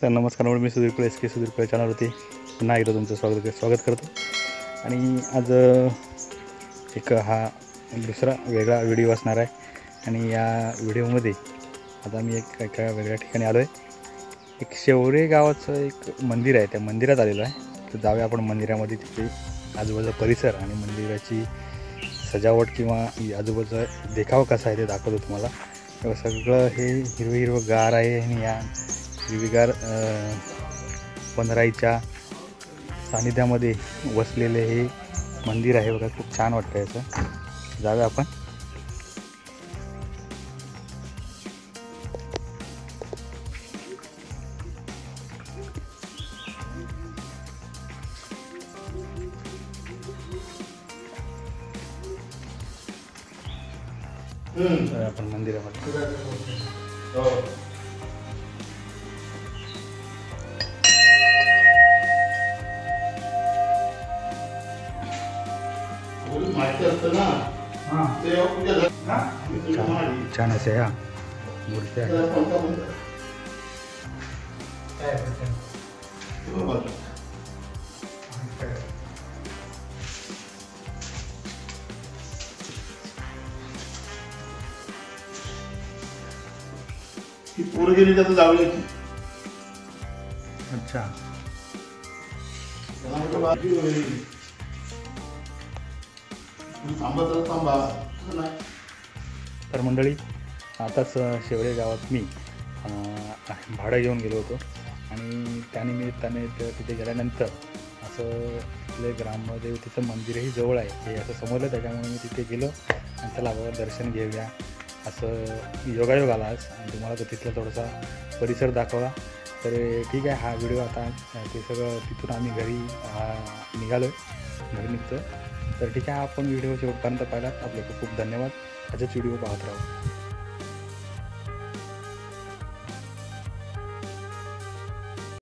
तर नमस्कार, मी सुधीर कुळे SK सुधीर कुळे चॅनलवरती पुन्हा एकदा तुमचं स्वागत करतो. आणि आज एक हा दुसरा वेगळा व्हिडिओ असणार आहे. आणि या व्हिडिओमध्ये आता मी एका वेगळ्या ठिकाणी आलो आहे. एक शेवरे गावाचं एक मंदिर आहे, त्या मंदिरात आलेलो आहे. तर जाऊया आपण मंदिरामध्ये. तिथे आजूबाजूचा परिसर आणि मंदिराची सजावट किंवा आजूबाजूचा देखावा कसा आहे ते दाखवतो तुम्हाला. तर सगळं हे हिरवं गार आहे आणि या हिरवीगार वनराईच्या सानिध्यामध्ये वसलेले हे मंदिर आहे बघा. खूप छान वाटतं याचं. जाऊया आपण. आपण मंदिरामध्ये छान असे ह्या मूर्त्या ही पोरं गेली त्याचं जावळ्याची. अच्छा. तर मंडळी, आताच शेवळे गावात मी भाडं घेऊन गेलो होतो. आणि त्यानिमित्ताने तिथे गेल्यानंतर असं तिथले ग्रामदेवतेचं मंदिरही जवळ आहे हे असं समजलं. त्याच्यामुळे मी तिथे गेलो आणि चला बाबा दर्शन घेऊया असं योगायोग आला आज. आणि तुम्हाला तो तिथला थोडासा परिसर दाखवला. तर ठीक आहे, हा व्हिडिओ आता ते सगळं तिथून आम्ही घरी निघालो आहे, घरी निघतो. तर ठीक आहे, आपण व्हिडिओ शेवटपर्यंत पाहिलात. आपले खूप खूप धन्यवाद. असेच व्हिडिओ पाहत राहू.